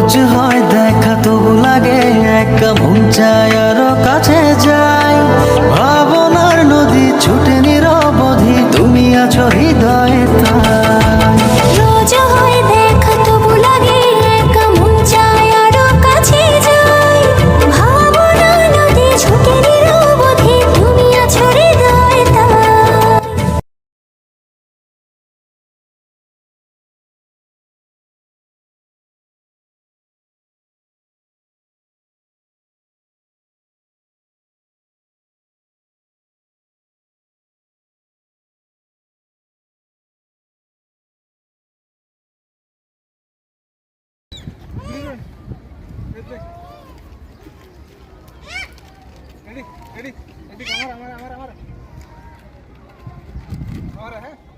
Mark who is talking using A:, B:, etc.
A: রোজ হয় দেখা তবু লাগে একা, মন চায় আরো কাছে যাই। ভাবনার নদী ছুটে নিরবধি, তুমি আছো হৃদয়ে তাই।
B: রোজ হয় দেখা তবু লাগে একা, মন চায় আরো কাছে যাই। ভাবনার নদী ছুটে নিরবধি, তুমি আছো হৃদয়ে তাই।
C: Ready, ready, ready, kamar, amar, amar, amar. Amar hai.